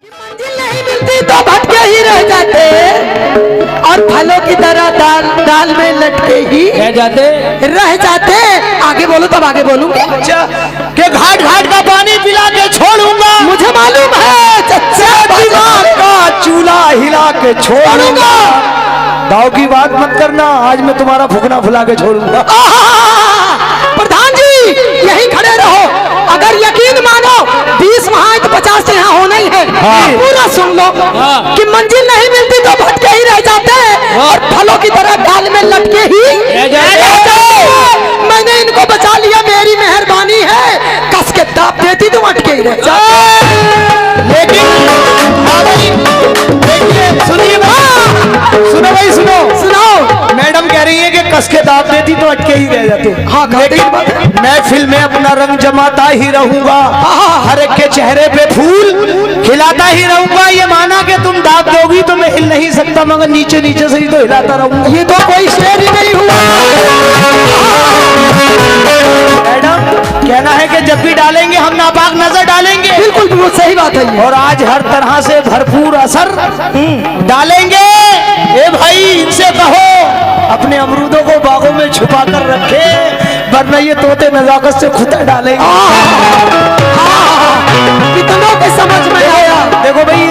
मंजिल नहीं मिलती तो भटके ही रह जाते और फलों की तरह डाल में लटके ही रह जाते। आगे बोलो तब आगे बोलूंगी। अच्छा के घाट घाट का पानी पिला के छोड़ूंगा, मुझे मालूम है चच्चा दिमाग का चूल्हा हिला के छोड़ूंगा। दाव की बात मत करना, आज मैं तुम्हारा फुकना फुला के छोड़ूंगा। प्रधान जी यही खड़े रहो, अगर यकीन मानो 20 वहाँ तो 50 तो यहाँ होना ही है। पूरा सुन लो कि मंजिल नहीं मिलती तो भटके ही रह जाते और फलों की तरह डाल में लटके ही रह जाते। मैंने इनको बचा लिया, मेरी मेहरबानी है, कस के दाब देती तो अटके ही रह जाते। लेकिन सुनिए सुनो भाई सुनो, मैडम कह रही है कि कस के दाब देती तो अटके ही रह जाते। हाँ, लेकिन मैं फिल्म में अपना रंग जमाता ही रहूंगा, हर एक के चेहरे पे फूल खिलाता ही रहूंगा। ये माना कि तुम दाब दोगी तो मैं हिल नहीं सकता, मगर नीचे नीचे से ही तो हिलाता रहूंगा। ये तो कोई शेर ही नहीं हुआ। मैडम कहना है कि जब भी डालेंगे हम नापाक नजर डालेंगे। बिल्कुल बिल्कुल सही बात है ये। और आज हर तरह से भरपूर असर डालेंगे। ए भाई इनसे कहो अपने अमरूदों को बागों में छुपा कर रखे, वरना ये तोते नजाकत से खुदा डालेंगे। कितनों के समझ में आया। देखो भाई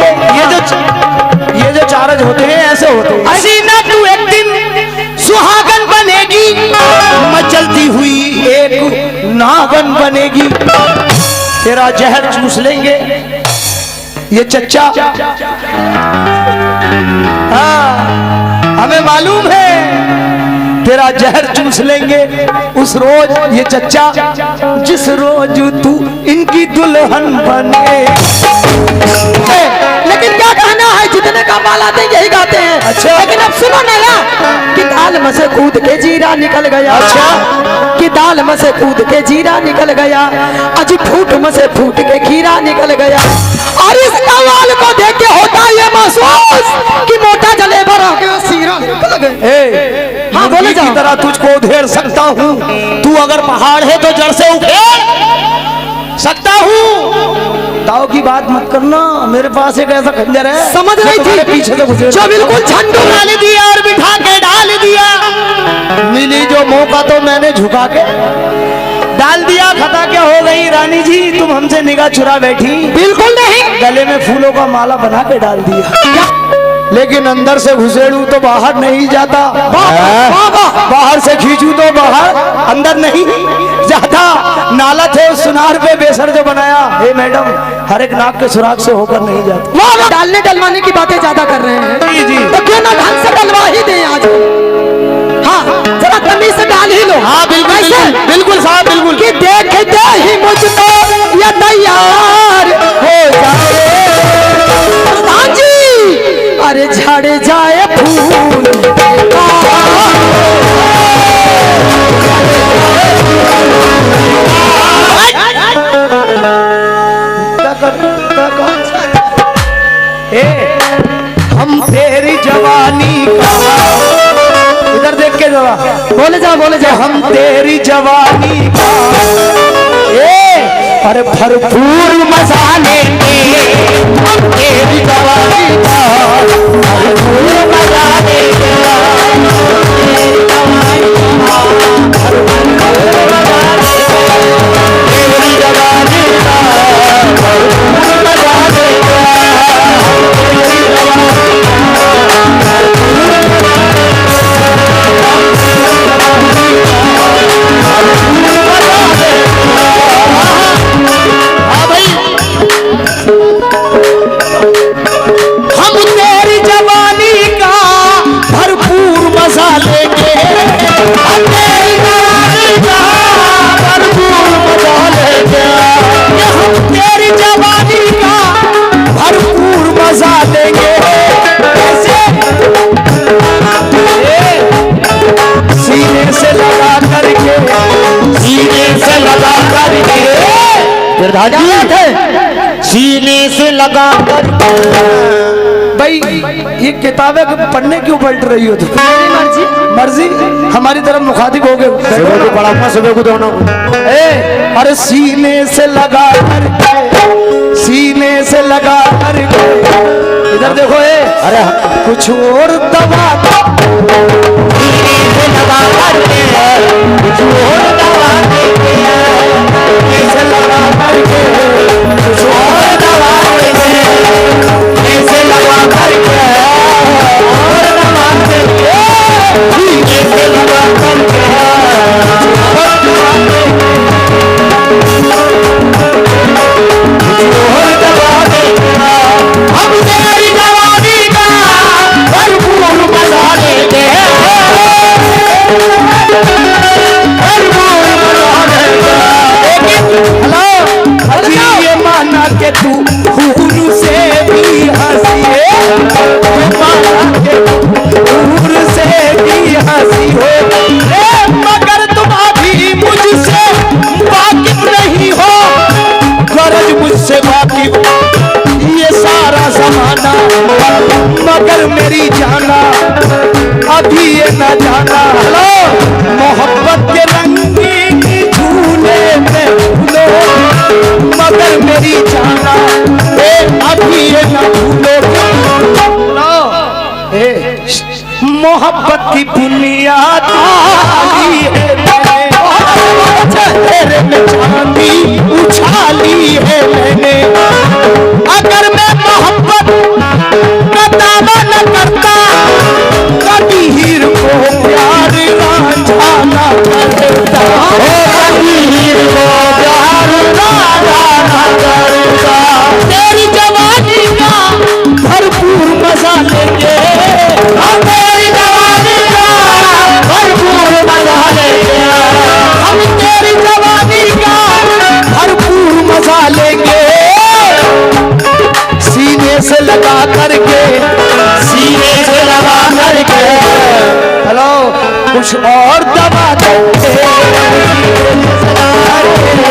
ये जो चार्ज होते हैं ऐसे होते हैं। हसीना तू एक दिन सुहागन बनेगी, मचलती हुई एक नागन बनेगी। तेरा जहर चूस लेंगे ये चच्चा। हाँ हमें मालूम है तेरा जहर चूस लेंगे उस रोज ये चच्चा, जिस रोज तू इनकी दुल्हन बने। लेकिन क्या कहना है, जितने का माल आते हैं यही गाते हैं। अच्छा लेकिन अब सुनो नया कि दाल में से कूद के जीरा निकल गया। अच्छा कि दाल में से कूद के जीरा निकल गया, अजी फूट में से फूट के खीरा निकल गया। और इस कमाल को देख के होता ये महसूस कि मोटा जलेबा रह गया सीरा निकल गया। हाँ बोले की तरह तुझको उधेड़ सकता हूँ, तू अगर पहाड़ है तो जड़ से उखेड़ सकता हूँ। दाव की बात मत करना, मेरे पास एक ऐसा खंजर है, समझ रही थी पीछे से घुसे जो बिल्कुल झंडू डाल दिया और बिठा के डाल दिया। मिली जो मौका तो मैंने झुका के डाल दिया। खता क्या हो गई रानी जी, तुम हमसे निगाह चुरा बैठी। बिल्कुल नहीं, गले में फूलों का माला बना के डाल दिया, लेकिन अंदर से घुसेड़ू तो बाहर नहीं जाता, बाहर से खींचू तो बाहर अंदर नहीं जाता। नाला थे उस सुनार पे बेसर जो बनाया। हे मैडम हर एक नाक के सुराख से होकर नहीं जाता। वो डालने डलवाने की बातें ज्यादा कर रहे हैं। जी जी तो क्यों ना ढंग से डलवा ही दे आज। हाँ जरा तमीज से डाल ही लो। हाँ बिल्कुल बिल्कुल साहब बिल्कुल। कि देखते ही मुझको ये तैयार हो जाए। प्रधान जी अरे झड़ जाए फूल हम तेरी जवानी का, इधर देख के जरा बोले जाओ हम तेरी जवानी का अरे भरपूर मजा लेंगे। हम तेरी जवानी का भरपूर मजा लेंगे। तेरी जवानी का भरपूर मजा लेंगे। तेरी जवानी का भरपूर मजा लेंगे। तेरी जवानी का भरपूर सीने से लगा कर। भाई ये किताबें पढ़ने क्यों पलट रही हो तुम? मेरी मर्जी हमारी तरफ मुखातिब हो गए। पढ़ाऊंगा सुबह को दोनों। अरे सीने से लगा कर, सीने से लगा कर अरे कुछ और दबा धीरे से लगा करके, कुछ और दबा करके, ऐसे लगा करके, कुछ और दबा करके, ऐसे लगा करके, और दबा करके, ऐसे लगा करके, और दबा करके, और दबा करके, हम तेरी जवानी का भरपूर मजा लेंगे, भरपूर मजा लेंगे। हेलो, ये माना के तू खून से भी हंसी है, ये माना के तू खून से भी हंसी हो, मगर तुम अभी मुझसे वाकिफ नहीं हो, गरज मुझसे वाकिफ ये सारा जमाना, मगर मेरी जाना अभी ये न जाना। हेलो, मोहब्बत के रंगीन झूले में झूलो, मगर मेरी जाना अभी ये न भूलो। मोहब्बत की बुनियाद डाली है तेरे में, चांदी उछाली है मैंने, अगर मैं मोहब्बत का दावा न करता, कभी हीर को प्यार रांझा न करता, कभी हीर को प्यार रांझा न करता। तेरी जवानी का भरपूर मजा लेंगे, हम तेरी जवानी का भरपूर मजा लेंगे, हम तेरी जवानी का भरपूर मजा लेंगे, सीने से लगा करके, सीने से लगा करके। हेलो, कुछ और दबा देंगे, कुछ और दबा देंगे,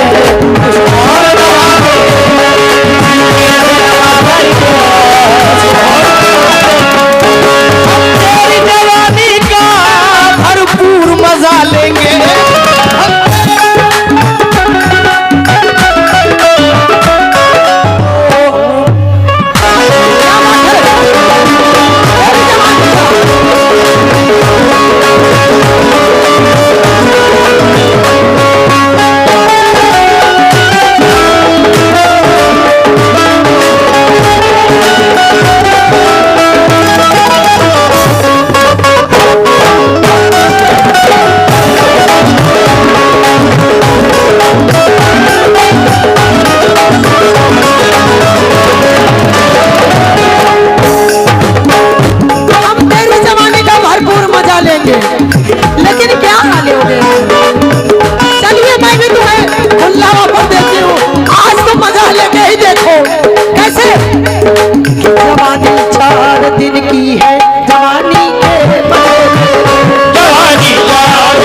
हम तेरी जवानी का भरपूर मजा लेंगे। लेकिन क्या हाल हो, चलिए मैं भी तुम्हें खुला वापस देती हूँ, आज तो मजा लेके ही देखो कैसे। जवानी 4 दिन की है, जवानी के जवानी 4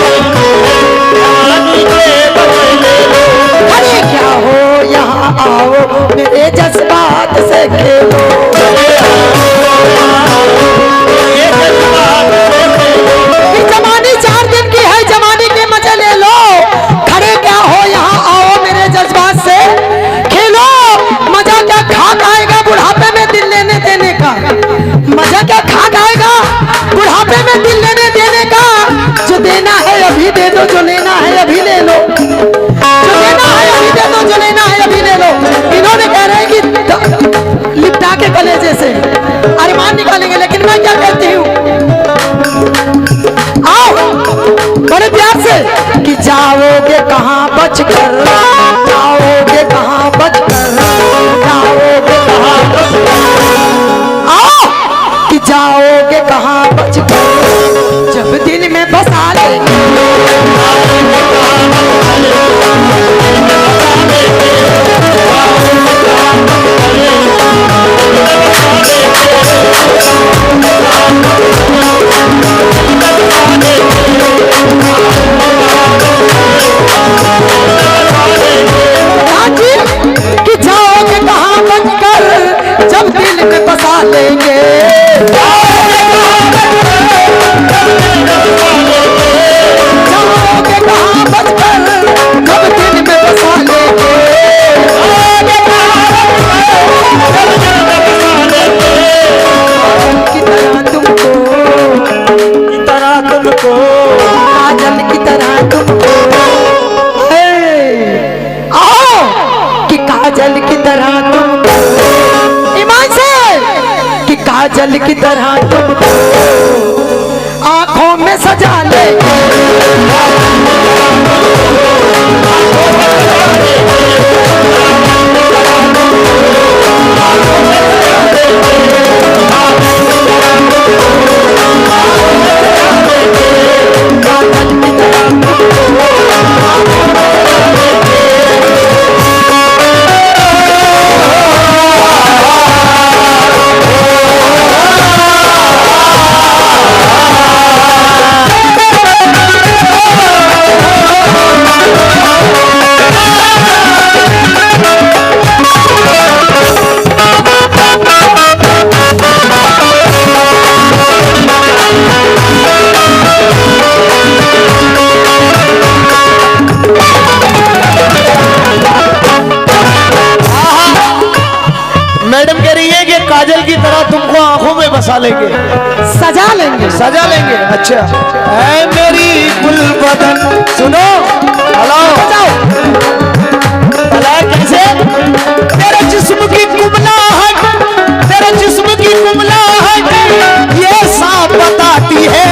जवानी के बदले, अरे क्या हो यहाँ आओ मेरे जज्बात से खेलो, जवानी 4 दिन की है, जवानी के मजे ले लो, खड़े क्या हो यहाँ आओ मेरे जज्बात से खेलो। मजा क्या खाक आएगा बुढ़ापे में दिल लेने देने का, मजा क्या खाक आएगा बुढ़ापे में दिल लेने देने का, जो देना है अभी दे दो, जो लेना है अभी ले लो, जो देना है अभी दे दो, जो लेना है अभी ले लो। इन्होंने कह रहे हैं कि लिपटा के कलेजे से अरमान निकालेंगे, लेकिन मैं क्या कहती हूँ, बड़े प्यार से कि जाओगे कहाँ बचकर, जाओगे कहाँ बचकर, जाओगे कहाँ बचकर, आओ कि जाओगे कहाँ बचकर, जब दिल में बसा लेंगे, काजल की तरह तुमको, ईमान से, कि काजल की तरह तुमको आंखों में सजा ले। मैडम कह रही है कि काजल की तरह तुमको आंखों में बसा लेंगे, सजा लेंगे, सजा लेंगे। अच्छा, ऐ मेरी गुलबदन, सुनो, हेलो, भला कैसे? तेरे जिस्म की कुमलाहट, तेरे जिस्म की कुमलाहट ये साफ बताती है,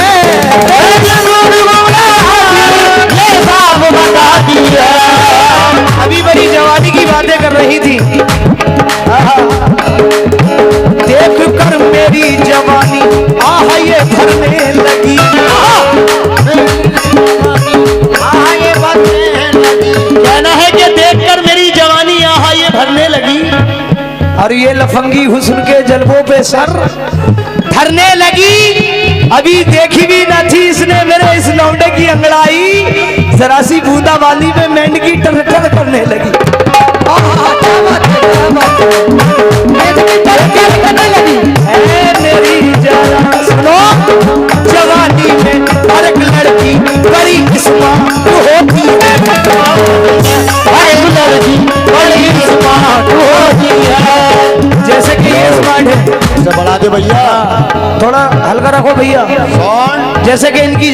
तेरे जिस्म की कुमलाहट ये साफ बताती है। अभी बड़ी जवानी की बातें कर रही थी। देख कर मेरी जवानी आह ये भरने लगी, आह ये भरने लगी। कहना है कि देख कर मेरी जवानी आह ये भरने लगी, और ये लफंगी हुस्न के जलवों पे सर धरने लगी। अभी देखी भी न थी इसने मेरे इस लौंडे की अंगड़ाई, जरा सी बूंदाबांदी में मेंढकी टर करने लगी। मेरी जान सुनो, जवानी में हर एक लड़की बड़ी स्मार्ट होती है, हर एक लड़की बड़ी स्मार्ट होती है। जैसे कि ये स्मार्ट है, इसे बढ़ा दे भैया, थोड़ा हल्का रखो भैया। जैसे कि इनकी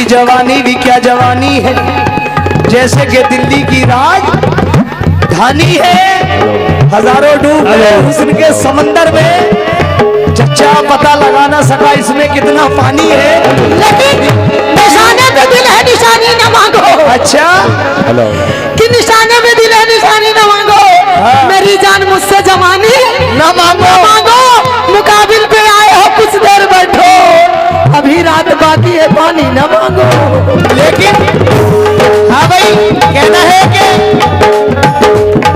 जवानी भी क्या जवानी है, जैसे कि दिल्ली की राजधानी है। हजारों डूब हुस्न के समंदर में चच्चा पता लगा ना सका इसमें कितना पानी है, लेकिन निशाने पे दिल है, निशानी न मांगो। अच्छा, हेलो, कि निशाने पे दिल है, निशानी न मांगो। मेरी जान मुझसे जवानी ना मांगो, मांगो। मुकाबिल पे आए हो, कुछ देर बैठो, अभी रात बाकी है, पानी न मांगो। लेकिन हाँ भाई, कहना है कि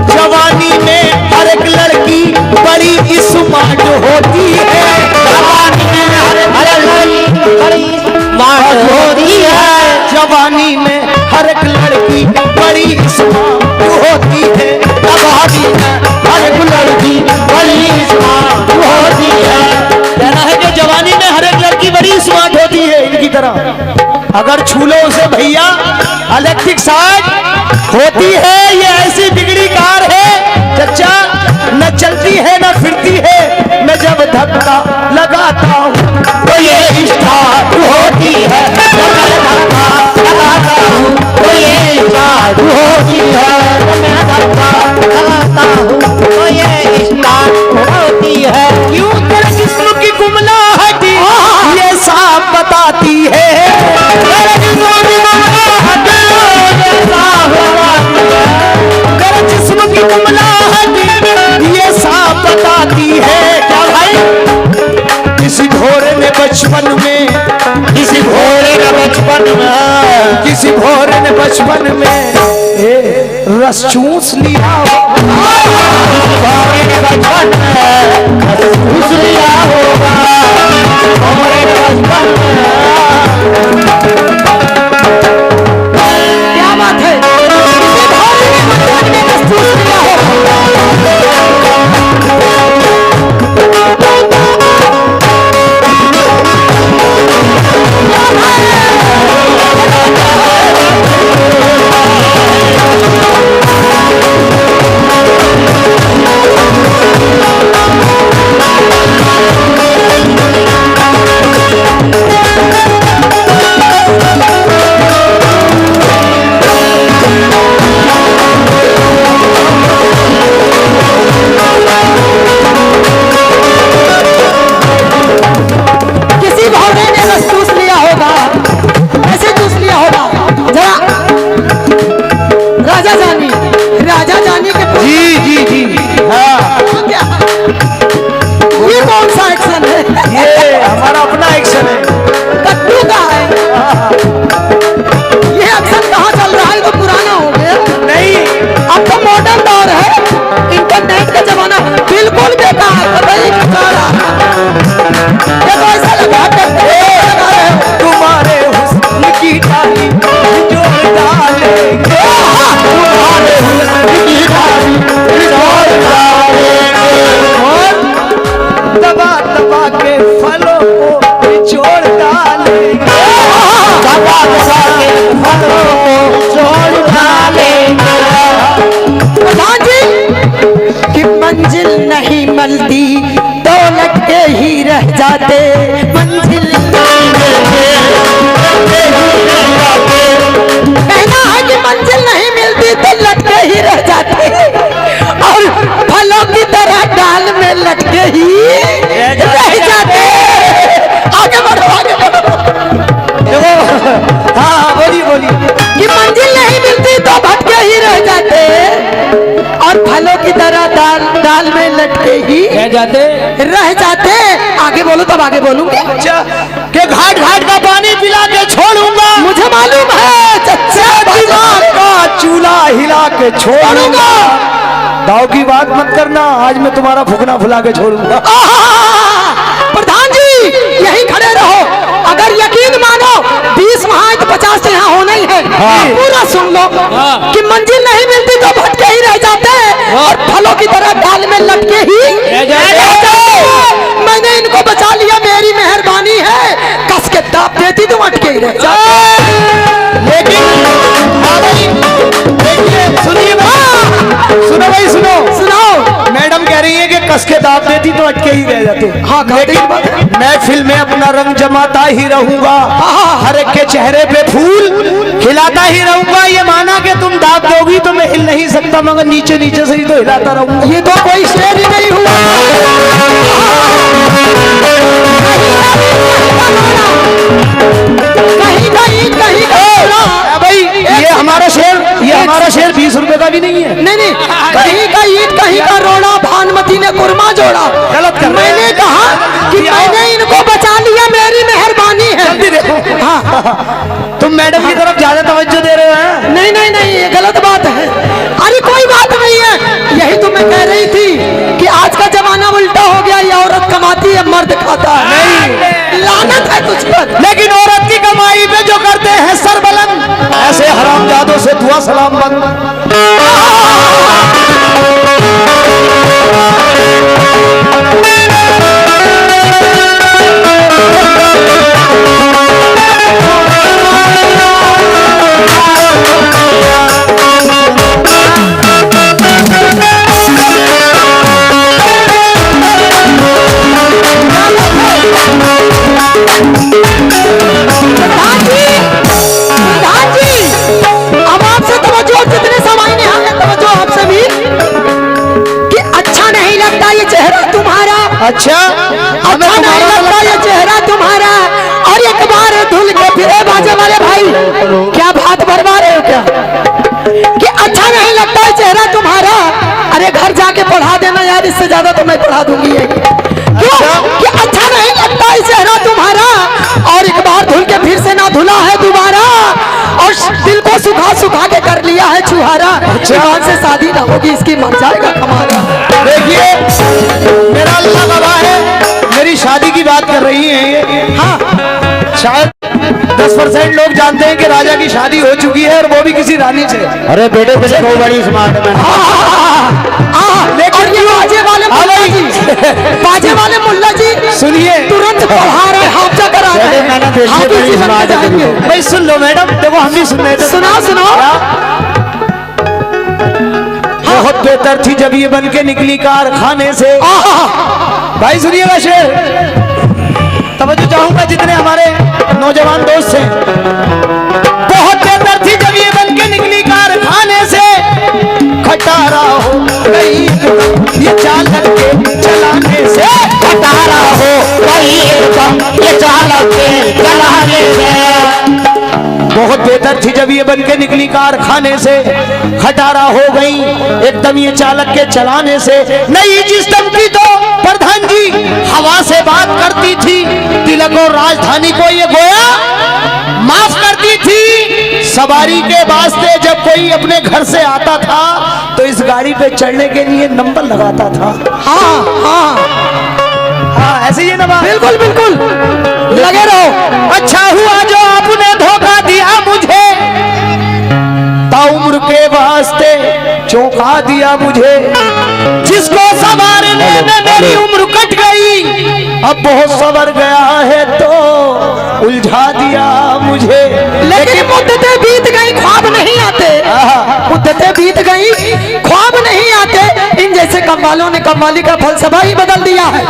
जवानी में हर एक लड़की बड़ी स्मार्ट होती है, जवानी में हर एक लड़की बड़ी स्मार्ट होती है, जवानी में हर एक लड़की बड़ी स्मार्ट होती है, जवानी में हर एक लड़की बड़ी स्मार्ट होती है। कहना है कि जवानी में हर एक लड़की बड़ी स्मार्ट होती है इनकी तरह। अगर छू लो उसे भैया, इलेक्ट्रिक शॉक होती है, ये ऐसी बिगड़ी कार है चच्चा, न चलती है न फिरती है, मैं जब धक्का लगाता हूँ तो ये स्टार्ट होती है, धक्का लगाता हूँ तो ये स्टार्ट होती है, मैं धक्का लगाता हूँ तो ये स्टार्ट होती है। क्यों? तेरे जिस्म की कुमलाहट ये साफ बताती है, तेरे जिस्म की कुमलाहट ये साफ बताती है, तेरे जिस्म की कुमलाहट ये साफ बताती है। क्या भाई? किसी घोड़े ने बचपन में, किसी घोड़े ने बचपन में, किसी घोड़े ने बचपन में रस चूस लिया, घोड़े ने बचपन में रस चूस लिया होगा, घोड़े ने बचपन में। क्या बात है, किसी घोड़े ने बचपन में रस चूस लिया होगा। निकलती तो लटके ही रह जाते। मंजिल कहना है कि मंजिल नहीं मिलती तो लटके ही रह जाते और फलों की तरह डाल में लटके ही रह जाते। आगे बढ़ो आगे बढ़ो। देखो हाँ बोली बोली कि मंजिल नहीं मिलती तो भटके ही रह जाते और फलों की तरह डाल में लटके ही रह जाते। आगे बोलो तब आगे बोलूंगी। अच्छा के घाट घाट का पानी पिला के छोड़ूंगा, मुझे मालूम है चच्चा दिमाग का चूल्हा हिला के छोड़ूंगा। दाव की बात मत करना, आज मैं तुम्हारा फुकना फुला के छोड़ूंगा। प्रधान जी यही खड़े रहो, अगर यकीन मानो 20 महायुद्ध 50 तो यहाँ होना ही है। पूरा सुन लो कि मंजिल नहीं मिलती तो भटके ही रह जाते और फलों की तरह डाल में लटके ही रह जाते। मैंने इनको बचा लिया, मेरी मेहरबानी है, कस के दाब देती तो अटके ही रह जाते। लेकिन सुनिए सुनो भाई सुनो सुनाओ। मैडम कह रही है कि कस के दाब देती तो अटके ही रह जाते। हाँ लेकिन महफिल में अपना रंग जमाता ही रहूंगा, हर एक के चेहरे पे फूल खिलाता ही रहूंगा। ये माना कि तुम दाब दोगी तो मैं हिल नहीं सकता, मगर नीचे नीचे से ही तो हिलाता रहूंगा। ये तो कोई शेर ही नहीं हुआ। कहीं कहीं कहीं भाई ये हमारा शेर 20 रुपए का भी नहीं है। नहीं कहीं का ईट कहीं का रोड़ा, भानुमति ने कुरमा जोड़ा। गलत कर रहे मैंने कहा कि मैंने इनको बचा लिया, मेरी मेहरबानी है। जल्दी देखो। हाँ तुम मैडम की तरफ ज्यादा तवज्जो दे रहे हो। नहीं नहीं नहीं ये गलत बात है। अरे कोई बात नहीं है, यही तो मैं कह रही थी कि आज का जमाना उल्टा हो गया, ये औरत कमाती है मर्द खाता है। नहीं लानत है तुझ पर। लेकिन औरत की कमाई पे जो करते हैं सरबलंद, ऐसे हरामजादों से दुआ सलाम बंद। अच्छा अच्छा नहीं लगता ये चेहरा तुम्हारा, और एक बार धुल के फिरे बाजे वाले भाई, क्या बात बरबा रहे हो क्या? कि अच्छा नहीं लगता ये चेहरा तुम्हारा, अरे घर जाके पढ़ा देना यार, इससे ज्यादा तो मैं पढ़ा दूंगी ये। क्यों कि अच्छा नहीं लगता ये चेहरा तुम्हारा, और एक बार धुल के फिर से ना धुला है दोबारा, और दिल को सुखा सुखा के कर लिया है छुहारा। जवान से शादी ना होगी इसकी मर जाएगा कमाना। देखिए मेरा अल्लाह गवाह है, मेरी शादी की बात कर रही हैं ये। हाँ शायद 10% लोग जानते हैं कि राजा की शादी हो चुकी है, और वो भी किसी रानी से। अरे बेटे बेटे बहुत बड़ी स्मार्ट है। लेकिन ये बाजे वाले मुल्ला जी, बाजे वाले मुल्ला जी सुनिए, तुरंत पढ़ा रहे, हाफजा करा रहे हैं। मैंने देखी हाफिज बड़ी जी बन के स्मार्ट है। जाएंगे। भाई सुन लो मैडम, देखो हम भी सुन रहे थे। सुनाओ सुनाओ। बहुत बेहतर थी जब ये बन के निकली कारखाने से। भाई सुनिएगा शेर, तवज्जो चाहूंगा जितने हमारे नौजवान दोस्त हैं। बहुत बेहतर थी जब ये बन के निकली कारखाने से, खटारा हो गई ये चालक के चलाने से, खटारा हो गई ये चालक के चलाने से। बहुत बेहतर थी जब ये बन के निकली कारखाने से, खटारा हो गई एकदम ये चालक के चलाने से। नई जिस्म की तो प्रधान जी हवा से बात करती थी, तिलक और राजधानी को ये गोया माफ करती थी। सवारी के वास्ते जब कोई अपने घर से आता था तो इस गाड़ी पे चढ़ने के लिए नंबर लगाता था। हाँ हाँ हाँ ऐसे ही ना, बिल्कुल बिल्कुल लगे रहो। अच्छा हुआ जो आपने धोखा दिया मुझे, ताउम्र के वास्ते चौंका दिया मुझे। जिसको संवारने में मेरी उम्र कट गई, अब बहुत सवर गया है तो उलझा दिया मुझे। लेकिन मुद्दतें बीत गई, ख्वाब नहीं आते। मुद्दतें बीत गई, ख्वाब नहीं आते। इन जैसे कव्वालों ने कव्वाली का फलसफा ही बदल दिया है,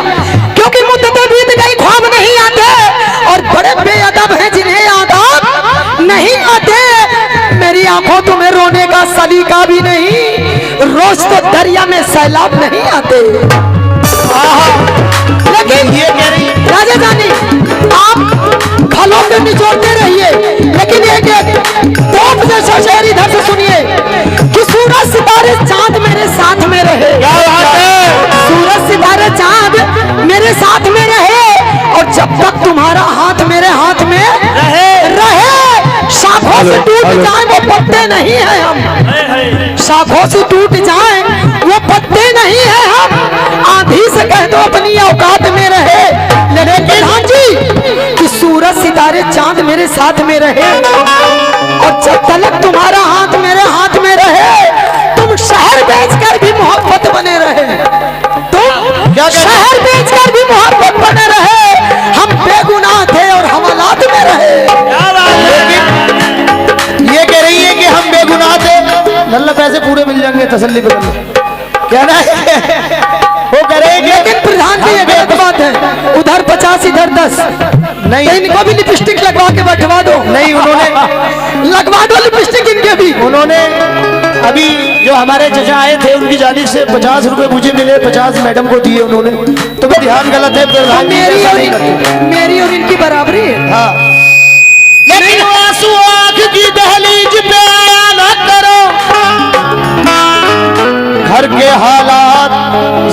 क्योंकि मुद्दतें बीत गई ख्वाब नहीं आते, और बड़े बेअदब हैं जिन्हें आदाब नहीं आते। मेरी आंखों तुम्हें रोने का सलीका भी नहीं, रोज तो दरिया में सैलाब नहीं आते। लेकिन ये राजा जानी आप फलों पे निचोड़ते रहिए, लेकिन एक तोप जैसा शेर इधर से सुनिए कि सूरज सितारे चांद मेरे साथ में रहे। क्या बात है? सूरज सितारे चांद मेरे साथ में रहे, और जब तक तुम्हारा हाथ मेरे हाथ में रहे शाखों से टूट जाए वो पत्ते नहीं है हम, शाखों से टूट जाए वो पत्ते नहीं है हम, आंधी से कह दो अपनी औकात में रहे। लेकिन प्रधान जी कि सूरज सितारे चांद मेरे साथ में रहे, और जब तक तुम्हारा हाथ मेरे हाथ में रहे, तुम शहर बेचकर भी मोहब्बत बने रहे, तुम शहर बेचकर भी मोहब्बत बने रहे, हम बेगुनाह थे और हम औलाद में रहे। ये कह रही है कि हम बेगुनाह थे, लल्ला पैसे पूरे मिल जाएंगे, तसल्ली पे कहना है वो कह रहे हैं। लेकिन प्रधान जी ये गलत बात है, उधर 50 इधर 10 नहीं, तो इनको भी लिपस्टिक लगवा के बैठवा दो। नहीं, उन्होंने लगवा दो लिपस्टिक इनके भी। उन्होंने अभी जो हमारे चचा आए थे उनकी जानिब से 50 रुपए मुझे मिले, 50 मैडम को दिए उन्होंने, तो मैं ध्यान गलत है प्रधान जी, ऐसा नहीं करते। मेरी और इनकी बराबरी है। हाँ, लेकिन आंसू आंख की दहलीज पे आया न करो, घर के हालात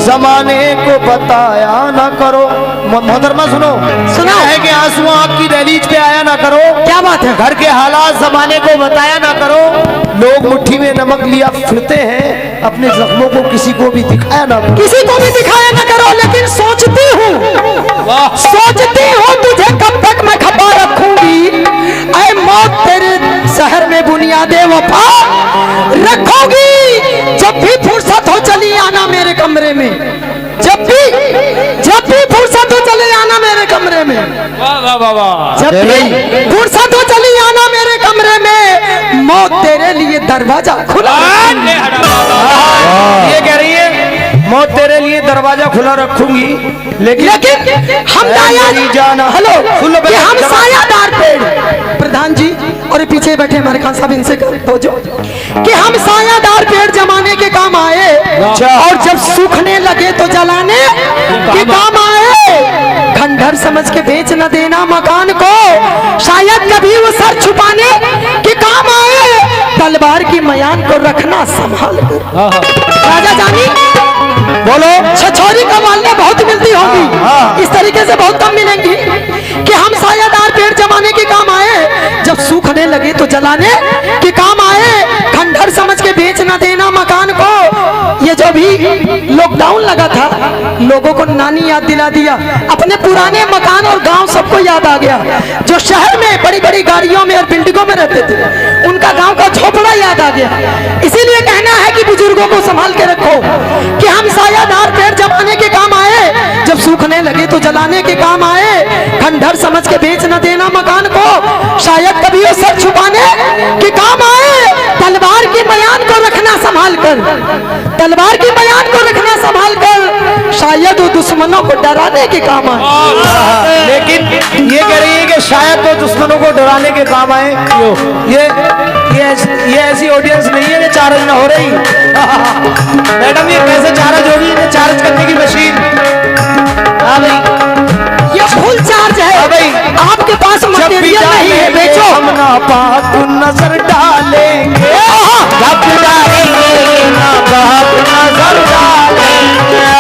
जमाने को बताया ना करो। मोहतरमा सुनो है कि आंसू आंख की दहलीज पे आया ना करो। क्या बात है? घर के हालात जमाने को बताया ना करो, लोग मुट्ठी में नमक लिया फिरते हैं, अपने जख्मों को किसी को भी दिखाया ना करो, किसी को भी दिखाया ना करो। लेकिन सोचती हूँ तुझे कब तक मैं खपा रखूंगी, ऐ मौत तेरे शहर में बुनियादे वफा रखोगी। जब भी फुर्सत हो चली आना मेरे कमरे में, जब भी फुर्सत हो चले आना मेरे कमरे में, जब भी फुर्सत हो चली आना मेरे कमरे में, मौत तेरे लिए दरवाजा खुला। ये कह रही है मौत तेरे लिए दरवाजा खुला रखूंगी, लेकिन हम जाना हेलो कि हम सायादार पेड़, प्रधान जी और ये पीछे बैठे हमारे खान साहब, इनसे कहो जो कि हम सायादार पेड़ जमाने के काम आए, और जब सूखने लगे तो जलाने के काम आए। खंडहर समझ के बेच न देना मकान को, शायद कभी वो सर छुपाने के काम आए। तलवार की मयान को रखना संभाल कर। राजा जानी बोलो, छछोरी कवालियां बहुत मिलती होंगी, इस तरीके से बहुत कम मिलेंगी कि हम सायादार पेड़ जमाने के काम आए, जब सूखने लगे तो जलाने के काम आए। खंडहर समझ के बेच न देना मकान को। ये जो भी लॉकडाउन लगा था, लोगों को नानी याद दिला दिया, अपने पुराने मकान और गांव सबको याद आ गया। जो शहर में बड़ी बड़ी गाड़ियों में और बिल्डिंगों में रहते थे, उनका गांव का झोपड़ा याद आ गया। इसीलिए कहना है कि बुजुर्गों को संभाल के रखो कि हम सायादार पेड़ जमाने के काम आए, जब सूखने लगे तो जलाने के काम आए। खंडहर समझ के बेच न देना मकान को, शायद कभी वो सर छुपाने के काम आए। तलवार की मयान को रखना संभाल कर, तलवार की मयान को रखना संभाल कर, शायद वो दुश्मनों को डराने के काम आए। लेकिन ये कह रही है कि शायद वो दुश्मनों को डराने के काम आए। ये ऐसी ऑडियंस नहीं है, ये चार्ज न हो रही मैडम, ये कैसे चार्ज होगी? ये चार्ज करने की मशीन। हाँ भाई, ये फुल चार्ज है। हाँ भाई, आपके पास मटेरियल नहीं है, बेचो। हम ना पाक नजर डालेंगे, जब डालेंगे ना पाक नजर डालेंगे।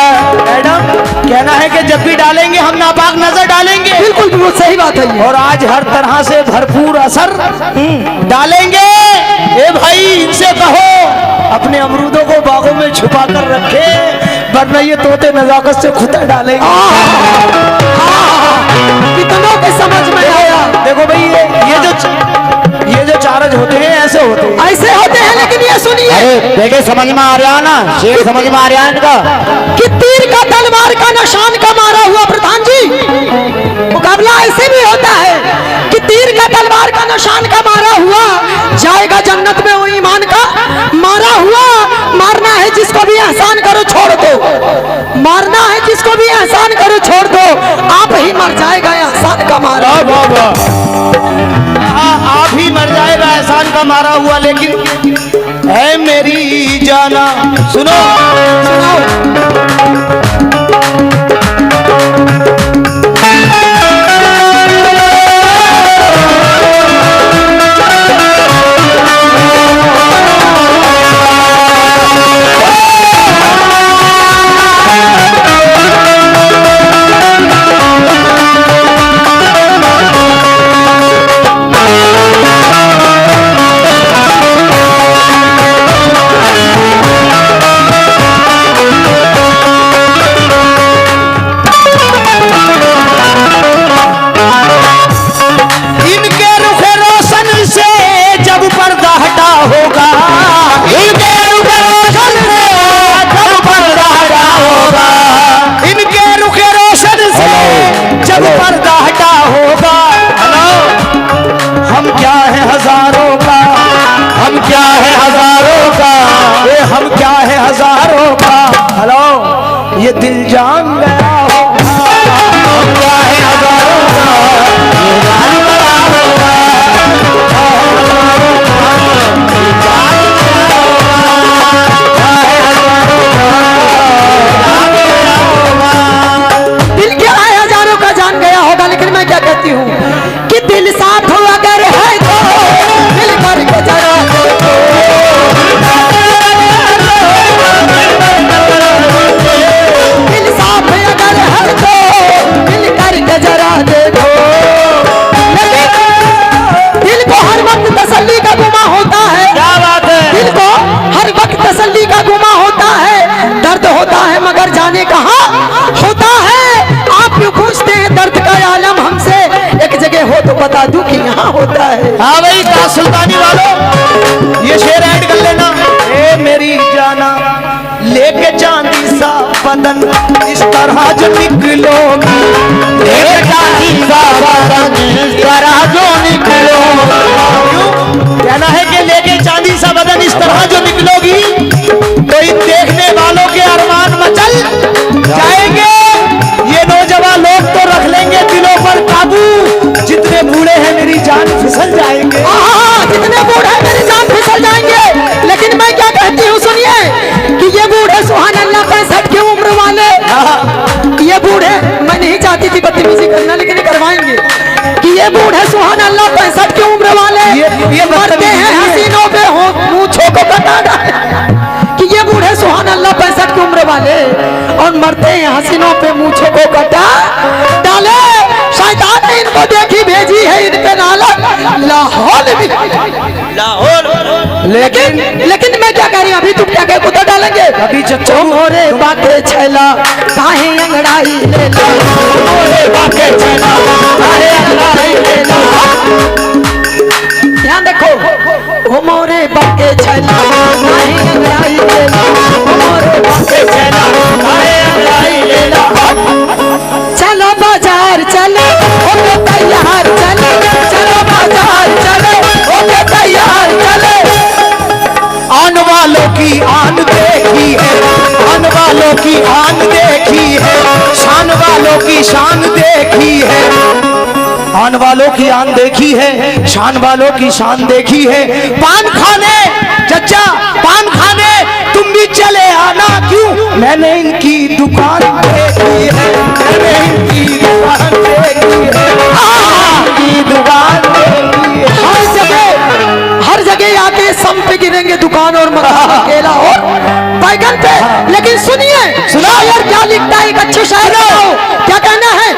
मैडम कहना है कि जब भी डालेंगे हम नापाक नजर डालेंगे। बिल्कुल बिल्कुल सही बात है ये। और आज हर तरह से भरपूर असर डालेंगे। ए भाई, इनसे कहो अपने अमरूदों को बागों में छुपा कर रखे, वरना ये तोते नजाकत से खुदा डालेंगे। कितनों के समझ में आया। देखो भाई, ये जो चार्ज होते हैं ऐसे होते हैं, लेकिन ये सुनिए, अरे देखे समझ में आ रहा ना, शेर समझ में आ रहा है इनका कि तीर का तलवार का निशान का मारा हुआ। प्रधान जी, मुकाबला ऐसे भी होता है कि तीर का तलवार का निशान का मारा हुआ जाएगा जन्नत में, वो ईमान का मारा हुआ। मारना है जिसको भी एहसान करो, छोड़ो मारना है जिसको भी एहसान करो छोड़ दो, आप ही मर जाएगा एहसान का मारा। आप ही मर जाएगा एहसान का मारा हुआ। लेकिन है मेरी जाना, सुनो ये दिल जान गया हो, हम क्या है हजारों का, ये जान गया होगा, दिल क्या है हजारों का जान गया होगा। लेकिन मैं क्या कहती हूँ कि दिल साथ हो अगर है तो दिल करके जरा जरा देखो। दिल को हर वक्त तसल्ली का गुमा होता है। क्या बात है? दिल को हर वक्त तसल्ली का गुमा होता है। दर्द होता है मगर जाने कहाँ होता है। आप क्यों पूछते हैं दर्द का आलम हमसे, एक जगह हो तो बता दूं कि यहाँ होता है। हाँ भाई ताज सुल्तानी वालों, ये शेर ऐड कर लेना। ए मेरी जाना लेके चांदी सा बदन इस तरह जो निकलोगी, लेके चांदी सा बदन इस तरह जो निकलोगी। कहना है कि लेके चांदी सा बदन इस तरह जो निकलोगी तो इन देखने वालों के अरमान मचल जाएंगे। ये नौजवान लोग तो रख लेंगे दिलों पर काबू, जितने बूढ़े हैं मेरी जान फिसल जाएंगे। जितने बूढ़े हैं मेरी जान फिसल जाएंगे। लेकिन मैं क्या कहती हूँ सुनिए कि ये बूढ़े सुहान अल्लाह 65 की उम्र वाले, ये बूढ़े, मैं नहीं चाहती थी बदतमीजी करना लेकिन करवाएंगे कि ये बूढ़े सुहान अल्लाह 65 की उम्र वाले ये मरते हैं हसीनों पे हो मूंछों को कटा डाले। कि ये बूढ़े सुहान अल्लाह 65 की उम्र वाले और मरते हैं हसीनों पे मूंछों को कटा डाले। शैतान ने इनको देखी भेजी है इन पे लाहौल भी लाहौल। लेकिन मैं क्या कह रही हूँ, अभी तुम क्या कह कुत्ता डालेंगे अभी चच्चो मोरे बाके छैला काहे अंगड़ाई ले ला, मोरे बाके छैला काहे अंगड़ाई ले ला। ध्यान देखो, ओ मोरे बाके छैला काहे अंगड़ाई ले ला, ओ मोरे बाके छैला काहे अंगड़ाई ले ला। चलो बाजार चले ओके तैयार चले, चलो बाजार चले ओके तैयार चले। आन वालों की आन देखी है, आन वालों की आन देखी है, शान वालों की शान देखी है। आन वालों की आन देखी है, शान वालों की शान देखी है। पान खाने चचा पान खाने तुम भी चले आना, क्यों मैंने इनकी दुकान देखी है, मैंने इनकी दुकान देखी है, इनकी दुकान देखी है। हर जगह आके सम पे गिरेंगे दुकान और मकान केला और बैगन पे। लेकिन सुनिए शायर क्या लिखता है, एक अच्छे शायर क्या कहना है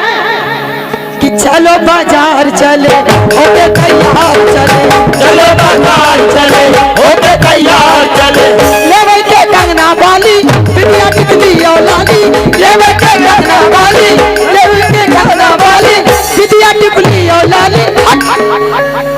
कि चलो बाजार चले होके तैयार चले, चलो बाजार चले होके तैयार चले। ले बैठे कंगना वाली बिटिया टिकली और लाली, ले बैठे कंगना वाली, ले बैठे कंगना वाली बिटिया टिकली और लाली।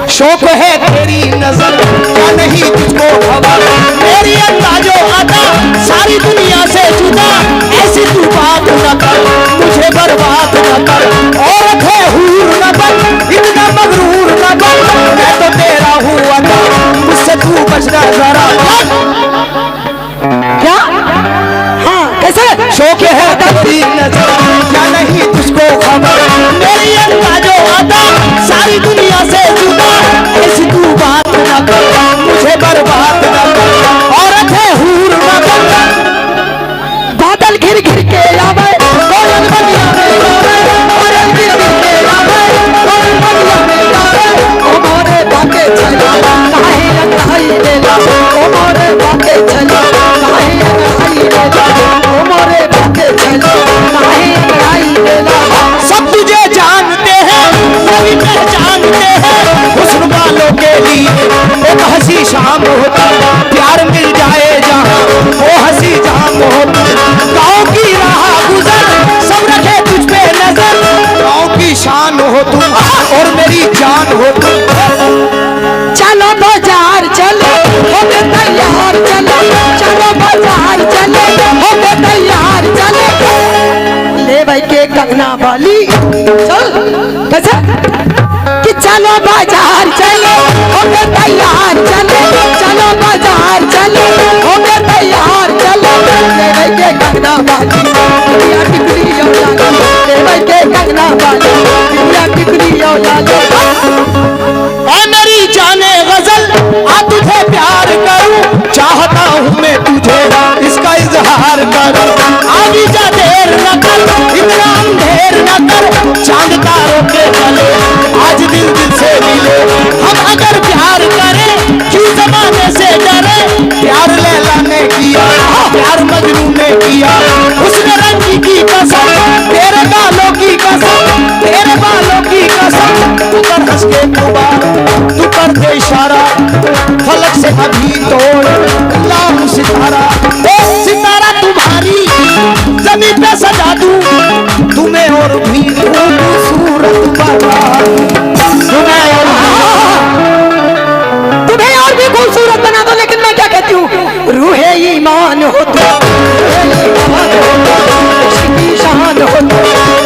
शौक है तेरी नजर क्या नहीं तुझको खबर, मेरी अंदाजो आता सारी दुनिया से जुदा। ऐसी तू बात न कर मुझे बर्बाद न कर, औरत है हूर न बन इतना मगरूर न बन, मैं तो तेरा हूँ अदा मुझसे कंगना वाली चल कैसे कि चलो बाजार चलो हो गए तैयार चलो चलो बाजार चलो हो गए तैयार चलो देवे के कंगना वाली बिटिया टिकली यो लालो देवे के कंगना वाली बिटिया टिकली यो लालो ऐ मेरी जाने गजल आ तुझे प्यार करूं चाहता हूं मैं तुझे इसका इजहार करूं आगे जा देर न कर इतना अंधेर न कर चांद तारों के चले आज दिल दिल से मिले हम अगर प्यार करें क्यों जमाने से डरे प्यार लैला ने किया प्यार मजनू ने किया उसने रंगी की कसम तेरे बालों की कसम तेरे बालों की कसम तू कर हंस के तू कर दे इशारा फलक से अभी तोड़ लाऊं सितारा सितारा तुम्हारी जमीन पे सजा दूं तुम्हें और भी खूबसूरत बना तुम्हें और भी खूबसूरत बना दो लेकिन मैं क्या कहती हूँ रूहे ईमान हो तो इसकी शान हो तो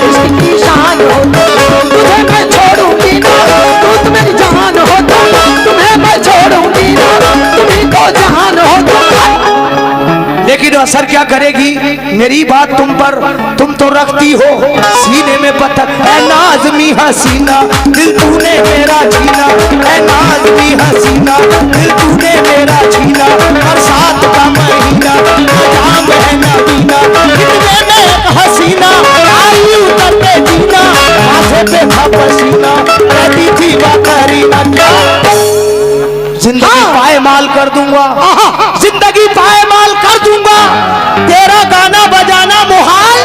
इसकी शान हो तो तुझे मैं छोड़ूंगी ना तू मेरी जान हो तो तुम्हें मैं छोड़ूंगी ना तुम्ही को जहान हो तो लेकिन असर क्या करेगी मेरी बात तुम पर तुम तो रखती हो सीने में पत्थर ऐ नाज़मी हसीना दिल तूने मेरा छीना ऐ नाज़मी हसीना दिल तूने मेरा छीना बरसात का महीना जाम है नबीना कितने में एक हसीना आई उतरते जीना माथे पे था पसीना रहती थी करीना क्या जिंदगी पायमाल कर दूंगा जिंदगी पायमाल कर दूंगा तेरा गाना बजाना मुहाल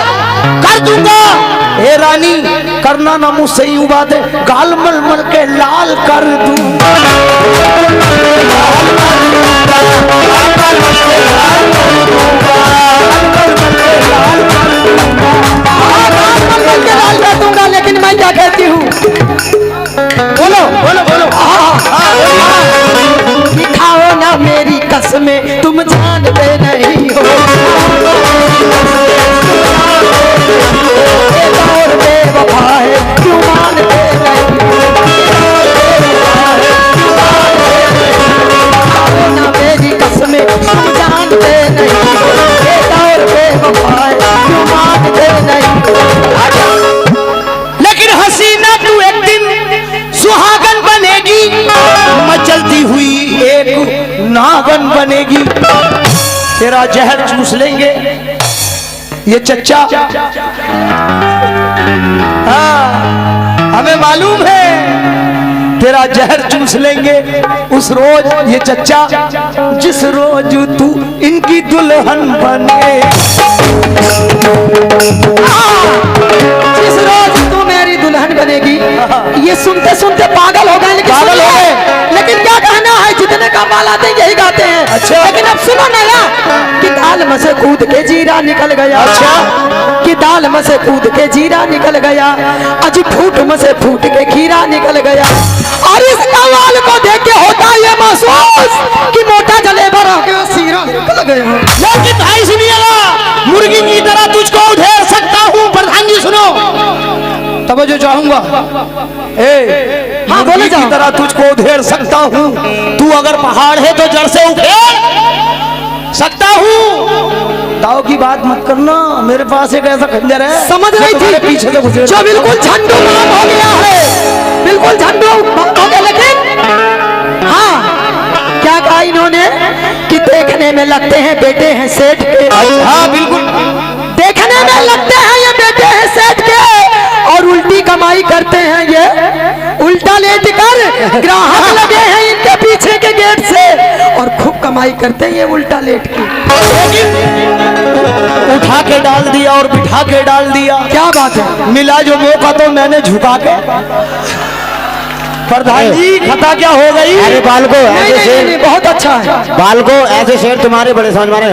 कर दूंगा ए रानी करना ना मुझसे यूं बात है गाल मल मल के लाल कर दूंगा लेकिन मैं क्या कहती हूँ बोलो बोलो बोलो दिखाओ ना मेरी कसमें तुम जानते नहीं हो और बेवफा है क्यों मानते नहीं दिखाओ ना मेरी कसमें तुम जानते नहीं और बेवफा है क्यों मानते नहीं लेकिन हसीना तू एक दिन सुहागन बनेगी मचलती हुई एक नागन बनेगी तेरा जहर चूस लेंगे ये चच्चा हाँ हमें मालूम है तेरा जहर चूस लेंगे उस रोज ये चच्चा जिस रोज तू इनकी दुल्हन बने जिस रोज तू मेरी दुल्हन बनेगी ये सुनते सुनते पागल हो गए लेकिन क्या कहना है जितने का माल आते यही गाते हैं अच्छा लेकिन अब सुनो नया कि दाल में से कूद के जीरा निकल गया अच्छा कि दाल में से कूद के जीरा निकल गया अजी फूट में से फूट के खीरा निकल गया और इस कमाल को देख के होता ये महसूस कि मोटा जलेबा रह गया सीरा निकल गया लेकिन भाई सुनिएगा मुर्गी की तरह तुझको उधेड़ सकता हूँ प्रधान जी सुनो तब जो चाहूंगा हाँ बोले की तरह तुझको उधेड़ सकता हूँ तू अगर पहाड़ है तो जड़ से उखेड़ सकता हूँ दाव की बात मत करना मेरे पास एक ऐसा खंजर है समझ रही थी पीछे से गुजरे जो बिल्कुल झंडू माम हो गया है बिल्कुल झंडू माम हो गया लेकिन हाँ क्या कहा इन्होंने कि देखने में लगते हैं बेटे हैं सेठ के हाँ बिल्कुल देखने में लगते हैं ये बेटे हैं सेठ के और उल्टी कमाई करते हैं ये उल्टा लेट कर ग्राहक लगे हैं इनके पीछे के गेट से और खूब कमाई करते हैं ये उल्टा लेट के उठा के डाल दिया और बिठा के डाल दिया क्या बात है मिला जो मौका तो मैंने झुका के प्रधान जी खता क्या हो गई अरे बाल को नहीं, ऐसे नहीं, नहीं, शेर बहुत अच्छा है बाल को ऐसे शेर तुम्हारे बड़े समझ मारे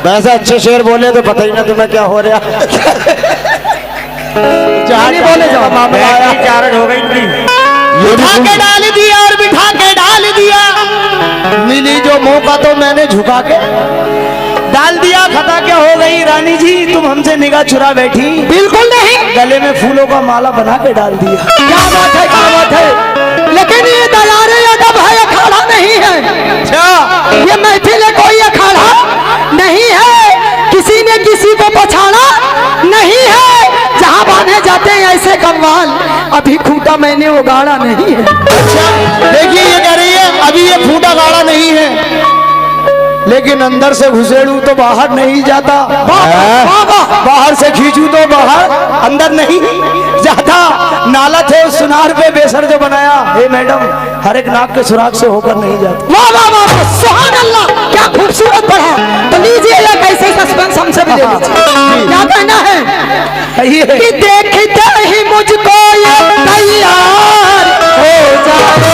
वैसे अच्छे शेर बोले तो पता ही ना तुम्हें क्या हो रहा नहीं बोले जाओ चारण हो गई इनकी उठा के डाल दिया और बिठा के डाल दिया मिली जो मौका तो मैंने झुका के डाल दिया। खता क्या हो गई रानी जी, तुम हमसे निगाह चुरा बैठी। बिल्कुल नहीं। गले में फूलों का माला बना के डाल दिया। क्या बात है, क्या बात है। लेकिन ये दयारे अदब है, अखाड़ा नहीं है। अच्छा, ये महफिल है, कोई अखाड़ा नहीं है। किसी ने किसी को पछाड़ा नहीं है। जहाँ बांधे जाते हैं ऐसे कव्वाल, अभी खूंटा मैंने उगाड़ा नहीं है। अच्छा देखिए, ये कह रही है अभी ये खूंटा गाड़ा नहीं है, लेकिन अंदर से घुसेड़ू तो बाहर नहीं जाता। बाहर से खींचू तो बाहर अंदर नहीं जाता। नाला थे उस सुनार पे बेसर जो बनाया, हे मैडम, हर एक नाक के सुराग से होकर नहीं जाता। वाह वाह वाह, सुभान अल्लाह, क्या खूबसूरत पढ़ा। तो लीजिए ये कैसे सस्पेंस हमसे भी ले लीजिए। क्या कहना है कि देखते ही मुझको ये तैयार हो जाए।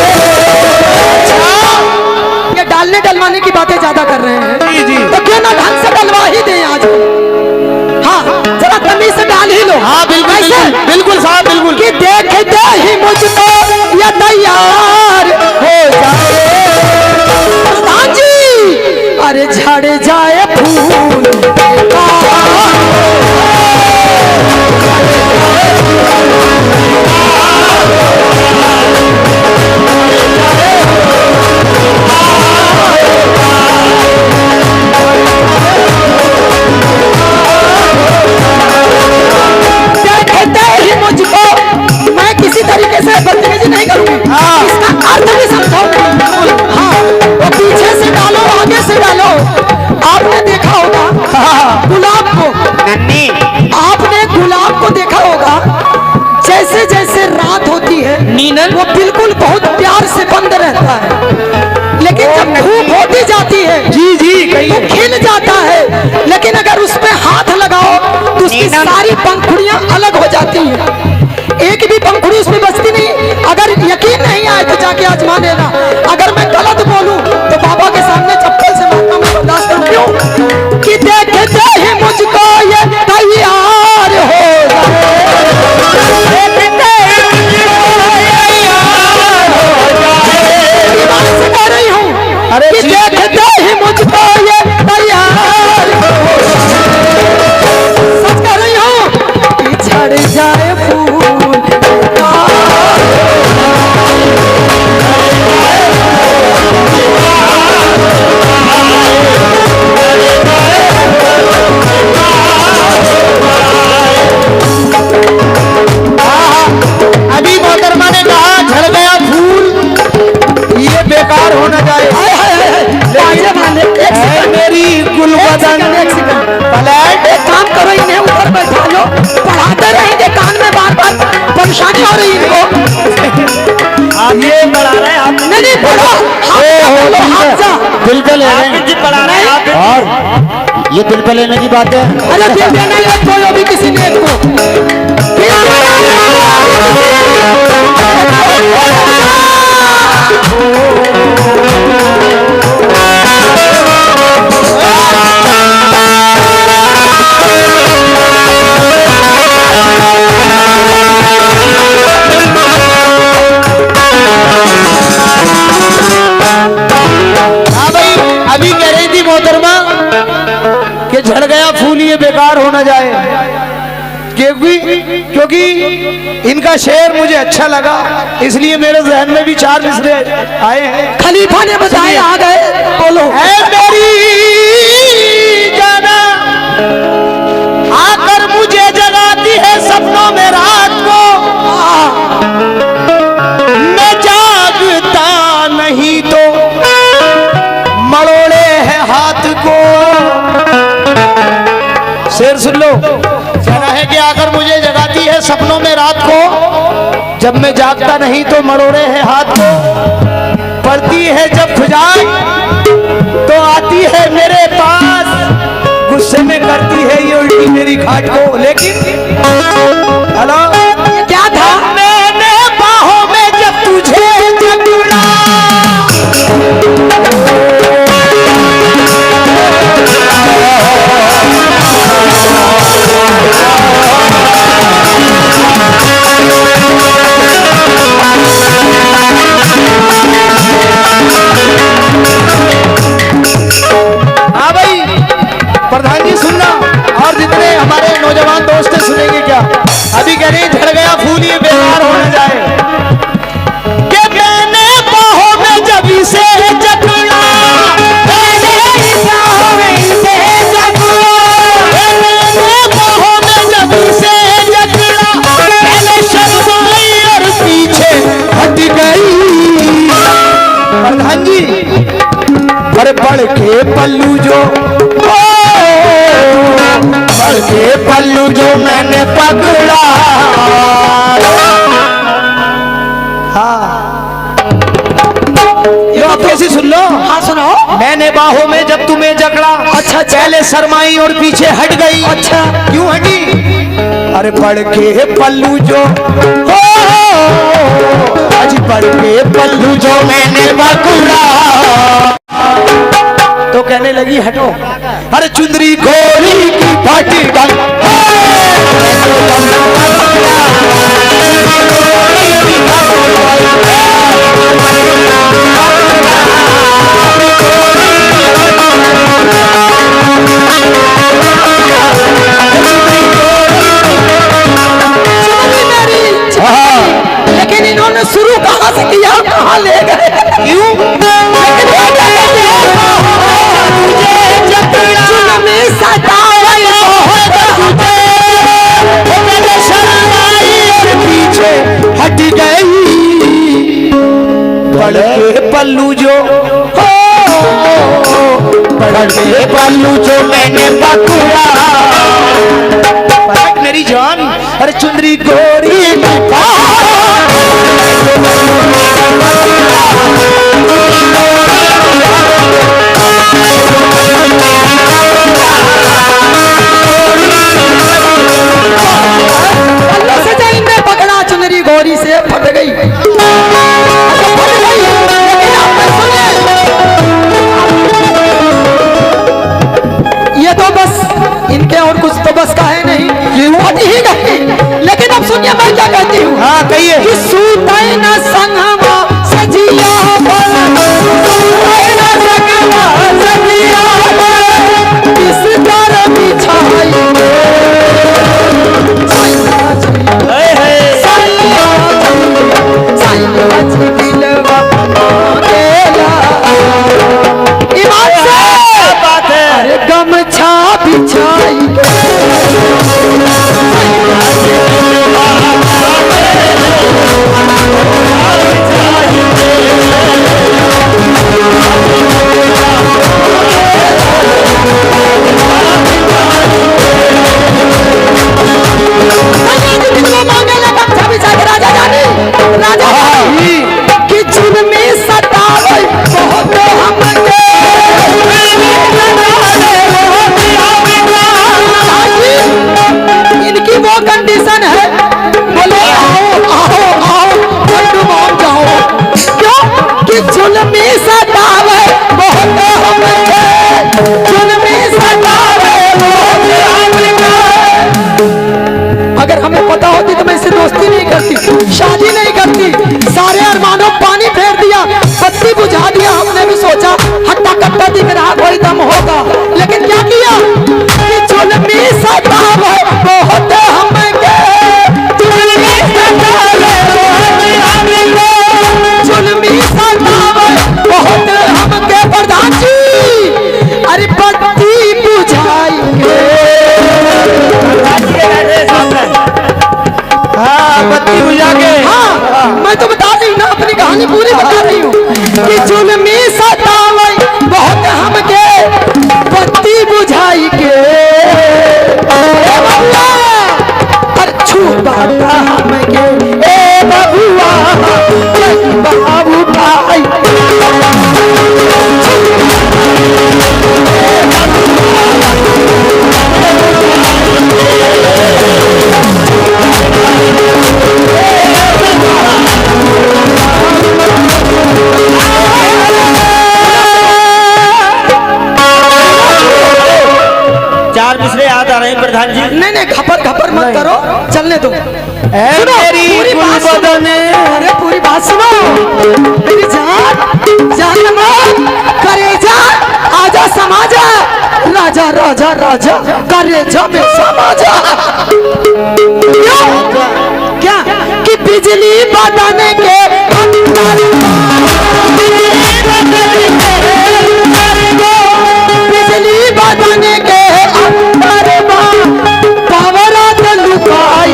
ये डालने डलवाने की बातें ज्यादा कर रहे हैं। जी जी, तो क्यों ना ढंग से डलवा ही दें आज। हाँ, जरा तमीज से डाल ही लो। हाँ बिल्कुल बिल्कुल, बिल्कुल साहब बिल्कुल। कि देखते ही मुझको ये तैयार हो जाए। प्रधान जी, अरे झड़ जाए फूल मुझको, मैं किसी तरीके से बदतमीजी नहीं करूंगी। इसका अर्थ भी समझो। हाँ, वो पीछे से डालो, आगे से डालो। आपने देखा होगा गुलाब को, आपने गुलाब को देखा होगा, जैसे जैसे रात होती है नीनन, वो बिल्कुल बहुत प्यार से बंद रहता है। लेकिन जब धूप होती जाती है, जी जी, तो खिल जाता है। लेकिन अगर उस पे हाथ लगाओ तो उसकी सारी पंखुड़ियां अलग हो जाती हैं। एक भी पंखुड़ी उसमें बचती नहीं। अगर यकीन नहीं आए तो जाके आजमा लेना। अगर मैं गलत बोलूं तो बाबा के सामने चप्पल से मारना मैं बर्दाश्त करूं। क्यों कि देखते ही मुझको ये तैयार हो से कह रही हूँ। अरे कि देखते ही मुझको ये तैयार, सच कह रही हूँ कि झड़ जाए फूल। अभी मोहतरमा ने कहा झड़ गया फूल, ये बेकार हो न जाए। मेरी गुलबदन पलट, एक काम करो, इन्हें ऊपर बैठा लो, पढ़ाते रहेंगे कान में, बार बार परेशानी हो रही है इनको। आप ये पढ़ा रहे हैं आप? नहीं पढ़ो, हाथ जा दिल पे ले रहे हैं। पढ़ा रहे हैं आप? और ये दिल पे लेने की बात है। अरे दिल देना ही एक कोई भी किसी ने एक को। हाँ भाई, अभी कह रही थी मोहतरमा कि झड़ गया फूल ये बेकार हो न जाए, क्योंकि इनका शेर मुझे अच्छा लगा, इसलिए मेरे जहन में भी चार मिसरे आए हैं। खलीफा ने बताया, आ गए, बोलो। ऐ मेरी जाना आकर मुझे जगाती है सपनों में रात को, मैं जागता नहीं तो मरोड़े है हाथ को। शेर सुन लो, कहना है कि आकर मुझे जगाती है सपनों में रात को, जब मैं जागता नहीं तो मरोड़े है हाथ को। पड़ती है जब खुजाई तो आती है मेरे पास, गुस्से में करती है ये उल्टी मेरी खाट को। लेकिन हेलो, क्या था? मैंने बाहों में जब तुझे जकड़ा, हाँ भाई, प्रधान जी सुनना, और जितने हमारे नौजवान दोस्त हैं सुनेंगे क्या। अभी कह रहे हैं झड़ गया फूल ये बेकार हो न जाए। कि मैंने बाहों में जब इसे जकड़ा, मैंने बाहों में जब इसे जकड़ा, पहले शर्माई और पीछे हट गई। प्रधान जी पर बढ़ के पल्लू जो, बढ़ के पल्लू जो मैंने पकड़ा। हाँ ये आप कैसे सुन लो। हाँ सुनाओ। मैंने बाहों में जब तुम्हें जकड़ा, अच्छा पहले शर्माई और पीछे हट गई। अच्छा क्यों हटी? अरे बढ़ के पल्लू जो हो, आज बढ़ के पल्लू जो मैंने पकड़ा, तो कहने लगी हटो। अरे चुंदरी गोरी की फाटी गल, लेकिन इन्होंने शुरू कहाँ से किया, कहाँ ले गए? क्यों? हट गई बढ़ के पल्लू जो हो, बढ़ के पल्लू जो मैंने पकड़ा। पलट मेरी जान, अरे चुंदरी गोरी पकड़ा, चुनरी गोरी से फट गई। ये तो बस इनके और कुछ तो बस का है नहीं, फट ही गई। लेकिन अब सुनिए मैं क्या कहती हूँ। हाँ कहिए। कि सूतै न संगमा सजिया किस तरह बिछाई गमछा बिछाई राजा जानी कि जुल्मी सतावे बहुत हमके, इनकी वो कंडीशन है, बोले आओ आओ आओ बंडू मान जाओ। क्यों? कि जुल्मी सतावे बहुत हमके, जुल्मी सतावे बहुत हमके। अगर हमें पता होती तो मैं इससे दोस्ती नहीं करती, शादी नहीं करती। सारे अरमानों पानी फेर दिया, बत्ती बुझा दिया। हमने भी सोचा हट्टा कट्टा दिख रहा कोई दम होगा, लेकिन क्या किया कि जुल्मी सतावे बहुत हमके, जुल्मी सतावे जुल्मी सतावे बहुत हमके। प्रधान जी अरे बत्ती बुझाएंगे। हाँ बत्ती बुझा के। हाँ मैं तो बता रही हूँ ना, अपनी कहानी पूरी बता रही हूँ कि जुल्मी सतावे बहुत हमके, बत्ती बुझाई के छुपाता हमके ए बबुआ बाबू भाई। चार मिसरे याद आ रहे हैं प्रधान जी। नहीं नहीं खपर खपर मत करो, चलने दो। सुनो, पूरी बात सुनो। अरे पूरी बात सुनो मेरी जान, जान करेजा आजा समाजा राजा राजा राजा राजा करे जब समाजा। क्या कि बिजली बदन के बिजली बदन के अंदर पावरात लुकाई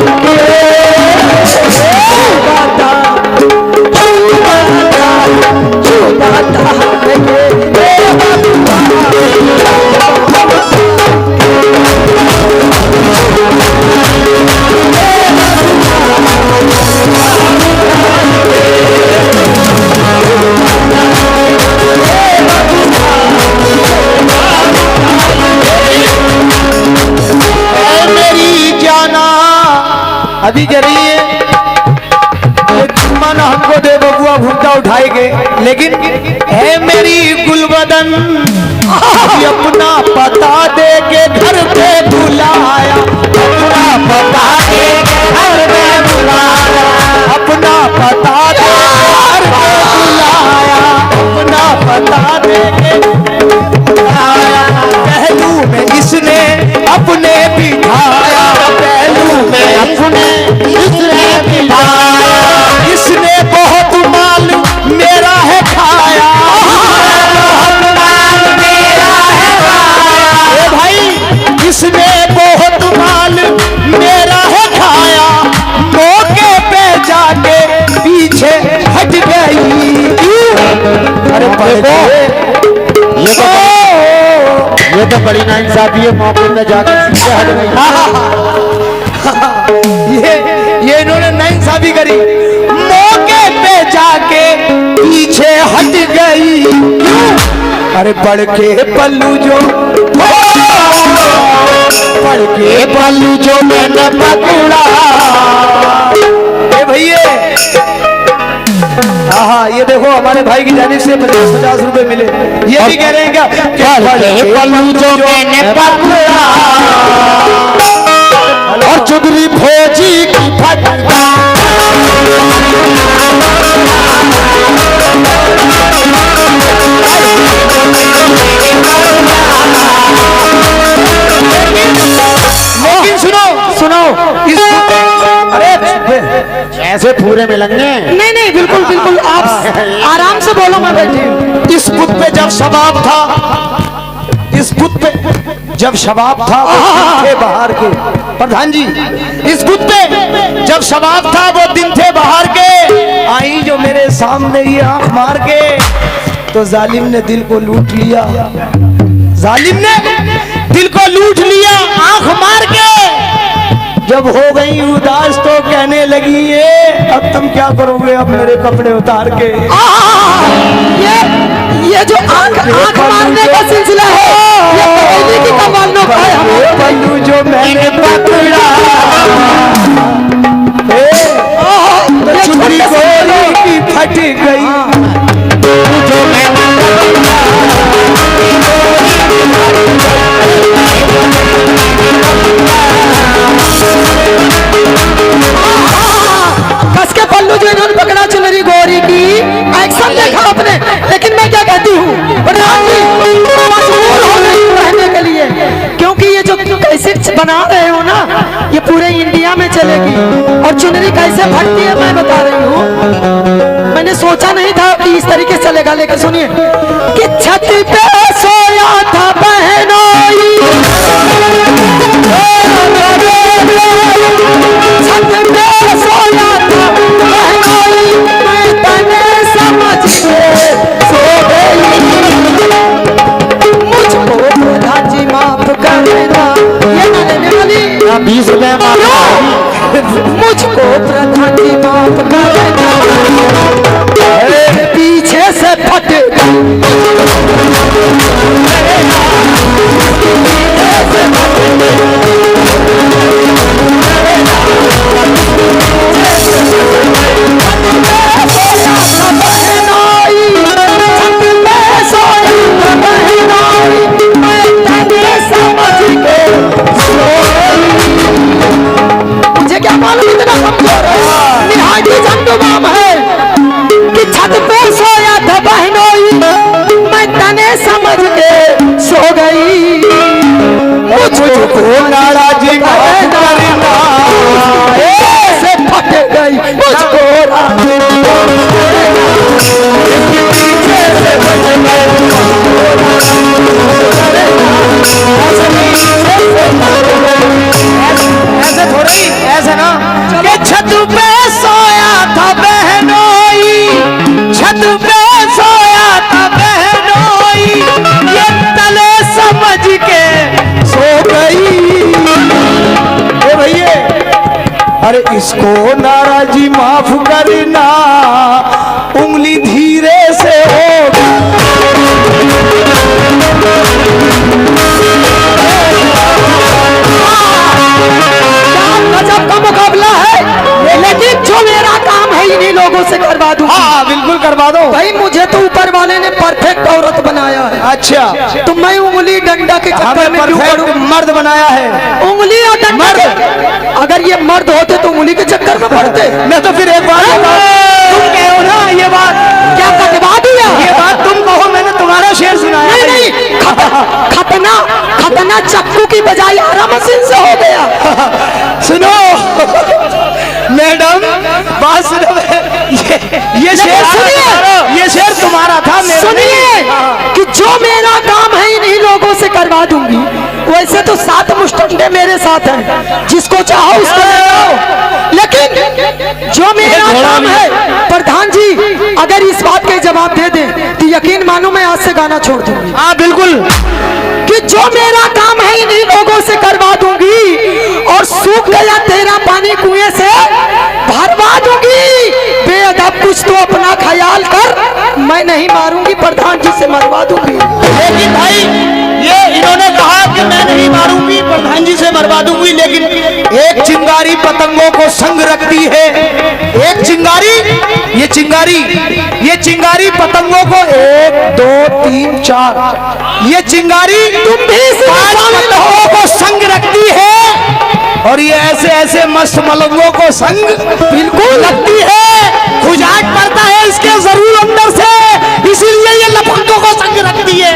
अभी कह रही है मन हमको दे बबुआ घूमता उठाएंगे, लेकिन है मेरी गुलबदन अभी अपना पता दे के घर पे बुलाया, अपना पता दे के घर पे बुलाया, अपना पता दे के घर पे बुलाया, अपना पता दे के बुलाया। पहलू में इसने अपने बिठाया, पहलू में अपने इसने बिठाया, इसने बहुत माल मेरा है खाया, बहुत माल मेरा है खाया। ए भाई इसने बहुत माल मेरा है खाया, मौके पे जाके पीछे हट गई। अरे ये तो बड़ी नाइंसाफी है, मौके पे जाके पीछे हट गई। ये इन्होंने नाइंसाफी करी, मौके पे जाके पीछे हट गई। अरे पढ़ के पल्लू जो पढ़ के पल्लू जो मैंने पकड़ा। ए भैया हाँ, ये देखो हमारे भाई की जानिब से 50-50 रुपए मिले। ये भी कह रहे हैं क्या पल्लू जो मैंने पकड़ा और चुगली फौजी की फटका। लेकिन सुनो सुनो अरे ऐसे पूरे मिलेंगे। नहीं नहीं बिल्कुल बिल्कुल, आप आराम से बोलो, मैं बैठी हूँ। इस बुत पे जब शबाब था, इस बुत पे जब शबाब था वो दिन थे बाहर के। प्रधान जी इस बुत पे जब शबाब था वो दिन थे बाहर के, आई जो मेरे सामने ये आंख मार के, तो जालिम ने दिल को लूट लिया, जालिम ने दिल को लूट लिया आंख मार के। जब हो गई उदास तो कहने लगी ये अब तुम क्या करोगे अब मेरे कपड़े उतार के। ये जो आंख मारने का सिलसिला है, ये पहले की कमालों का है। पल्लू जो मैंने पकड़ा चुगली गोली की फट गई, जो मैंने कस के पल्लू जो इन्होंने पकड़ा चुनरी गोरी की, एक्शन देखा आपने। लेकिन मैं क्या कहती हूँ, मजबूर हो गई रहने के लिए, क्योंकि ये जो कैसेट बना रहे हो ना, ये पूरे इंडिया में चलेगी। और चुनरी कैसे फटती है मैं बता रही हूँ। मैंने सोचा नहीं था कि इस तरीके से चलेगा, लेकिन सुनिए कि छत पे सोया था बहनोई, छत पे सोया था बहनोई, मैं तने समझ के सो गई। मुझको प्रधान जी माफ कर देना, ये ना लेने वाली 20 रुपए मुझको प्रधान जी माफ कर देना, पीछे से फट मुझे क्या मालूम इतना कमजोर अरे इसको नाराजी माफ करना, उंगली धीरे से होगी। गजब का मुकाबला है, लेकिन जो मेरा काम है इन्हीं लोगों से करवा दूं। हाँ बिल्कुल करवा दो भाई, मुझे तो ऊपर वाले ने परफेक्ट औरत बनाया है। अच्छा, तो मैं उंगली डंडा के चक्कर में क्यों पड़ूं? मर्द बनाया है। उंगली और डंडा, अगर ये मर्द होते तो उंगली के चक्कर में पड़ते। मैं तो फिर एक बार तुम कहो ना ये बात, क्या कटवा दिया? ये बात तुम कहो, मैंने तुम्हारा शेर सुनाया। नहीं नहीं, खतना खतना चक्कू की बजाय आरा मशीन से हो गया। सुनो मैडम, बात सुनो, ये शेर सुनिए, ये शेर तुम्हारा था। सुनिए कि जो मेरा काम है इन्हीं लोगों से करवा दूंगी। वैसे तो 7 मुस्टंडे मेरे साथ हैं, जिसको चाहो उसको ले जाओ, लेकिन जो मेरा काम है प्रधान जी, अगर इस बात के जवाब दे दे तो यकीन मानो मैं आज से गाना छोड़ दूंगी। हाँ बिल्कुल, कि जो मेरा काम है इन्हीं लोगों से करवा दूंगी, और सूख गया तेरा पानी कुएं से भरवा दूंगी। बेअदब कुछ तो अपना ख्याल कर, मैं नहीं मारूंगी, प्रधान जी से मरवा दूंगी। लेकिन भाई ये इन्होंने कहा कि मैं नहीं मारूंगी, प्रधान जी से मरवा दूंगी, लेकिन एक चिंगारी पतंगों को संग रखती है। एक चिंगारी, ये चिंगारी पतंगों को 1 2 3 4, ये चिंगारी तुम भी 5 पतंगों को संग रखती है, और ये ऐसे ऐसे मस्त मलंगों को संग बिल्कुल लगती है। खुजाट पड़ता है इसके जरूर अंदर से, इसीलिए ये लफंगों को संग रखती है।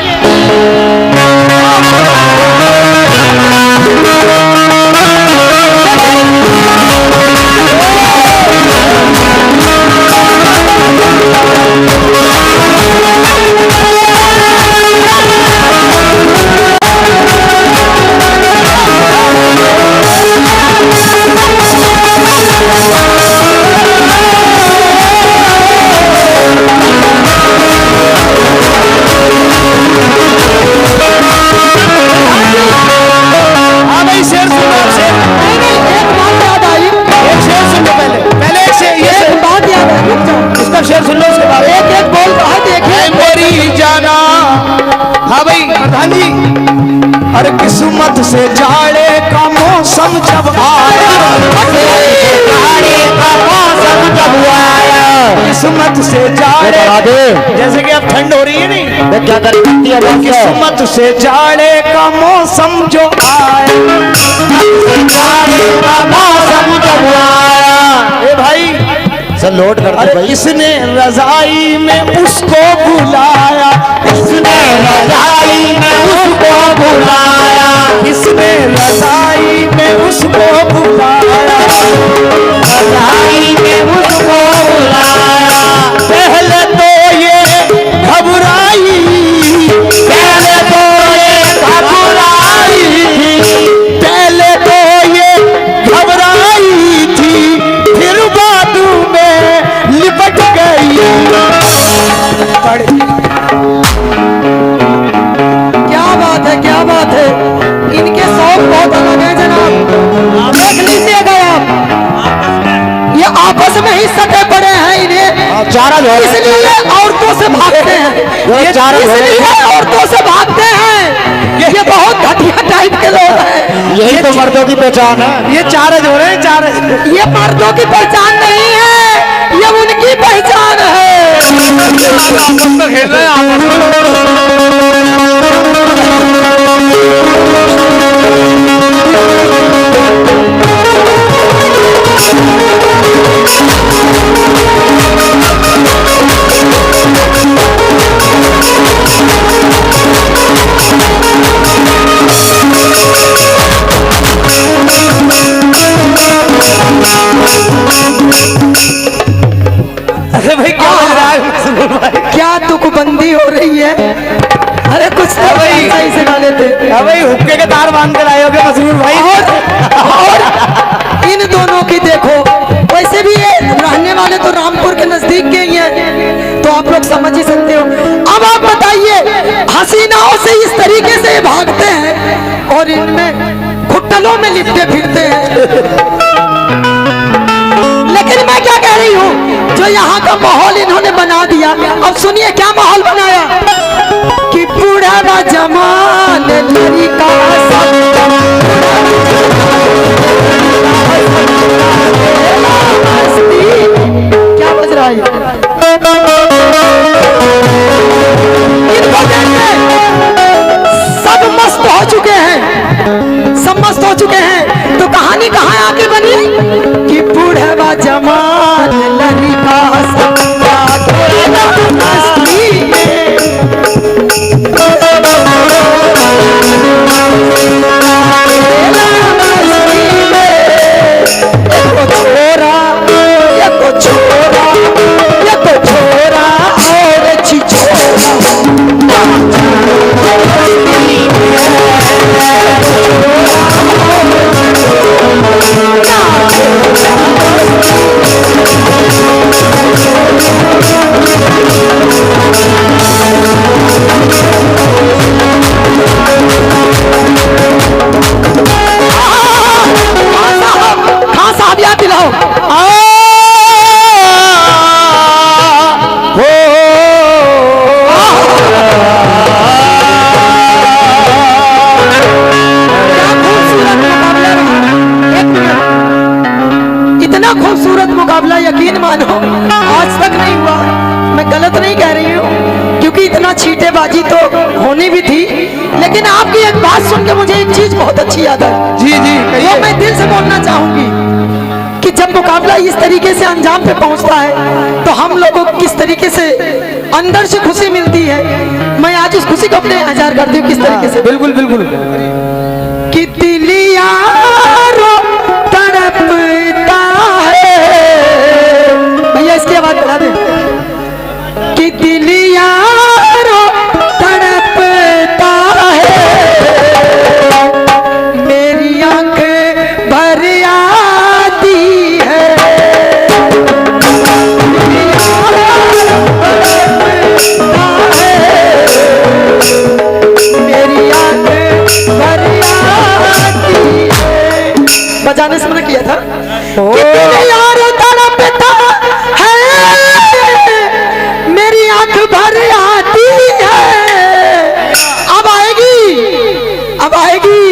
शेर सुन लो, उसके बाद एक एक बोल रहा है, देखिए मेरी जाना। हाँ भाई प्रधान जी, अरे किस्मत से जाड़े का मौसम जब आया, जाड़े का मौसम जब आया, किस्मत से जाड़े, जैसे कि अब ठंड हो रही है नहीं, क्या करें, किस्मत से जाड़े का मौसम जो आया, जाड़े का मौसम जब आया। ए भाई लोड करते भाई। इसने रजाई में उसको बुलाया, इसने रजाई में उसको बुलाया, इसने रजाई में उसको बुलाया, रजाई में उसको बुलाया। पहले तो ये घबराई, पहले तो ये घबराई, पहले तो ये घबराई थी, फिर बाद में लिपट गई। क्या बात है, क्या बात है, इनके शौक बहुत अलग है जनाब, देख लीजिएगा आप, ये आपस में ही सटे पड़े हैं, इन्हें चारा जो है, इसलिए औरतों से भागते हैं, ये चारा जो है, इसलिए औरतों से भागते हैं। ये बहुत घटिया टाइप के लोग हैं। यही तो मर्दों की पहचान है। ये चारज हो रहे हैं, चारज। ये मर्दों की पहचान नहीं है, ये उनकी पहचान है। आपस में खेल रहे हैं, आपस अरे भाई क्या हो रहा है? क्या तुकबंदी हो रही है? अरे कुछ तो भाई सही से गा लेते। भाई हुक्के के तार बांध कर आए हो क्या मजबूर भाई? और इन दोनों की देखो, वैसे भी ये रहने वाले तो रामपुर के नजदीक के ही हैं, तो आप लोग समझ ही सकते हो। अब आप बताइए, हसीनाओं से इस तरीके से भागते हैं और इनमें घुटनों में लिपटे फिरते हैं। जो यहाँ का माहौल इन्होंने बना दिया। अब सुनिए क्या माहौल बनाया कि बूढ़ा जमान लड़का क्या बज रहा है? इनको देखिए, सब मस्त हो चुके हैं, सब मस्त हो चुके हैं। तो कहानी कहाँ आके बनी कि बूढ़ा जमान लड़का मस्ती में खूबसूरत मुकाबला यकीन मानो आज तक नहीं हुआ। मैं गलत नहीं कह रही हूँ क्योंकि इतना छींटेबाजी तो होनी भी थी, लेकिन आपकी एक बात सुन के मुझे एक चीज बहुत अच्छी याद है। जी जी वो मैं दिल से बोलना चाहूंगी कि जब मुकाबला इस तरीके से अंजाम पे पहुंचता है तो हम लोगों को किस तरीके से अंदर से खुशी मिलती है। मैं आज उस खुशी को अपने हजार करती हूँ किस तरीके से। बिल्कुल बिल्कुल कि दिल यारो तड़पता है, भैया इसकी आवाज बढ़ा दे। कि दिल यारो तड़पता है, मेरी आंख भर आती है, मेरी आंख भर आती है। बजाने से मैंने किया था कि दिल यारो तड़पता है, मेरी आंख भर आती है। अब आएगी, अब आएगी,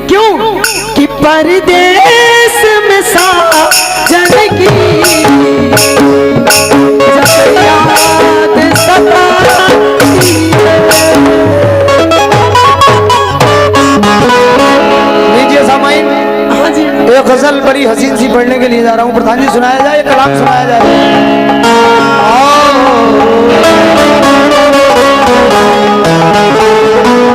क्यों कि परदेश में साजन की जब याद सताती है। लीजिए सामाइन, हाँ जी, एक गजल बड़ी हसीन सी पढ़ने के लिए जा रहा हूँ। प्रधान जी सुनाया जाए, कलाम सुनाया जाए।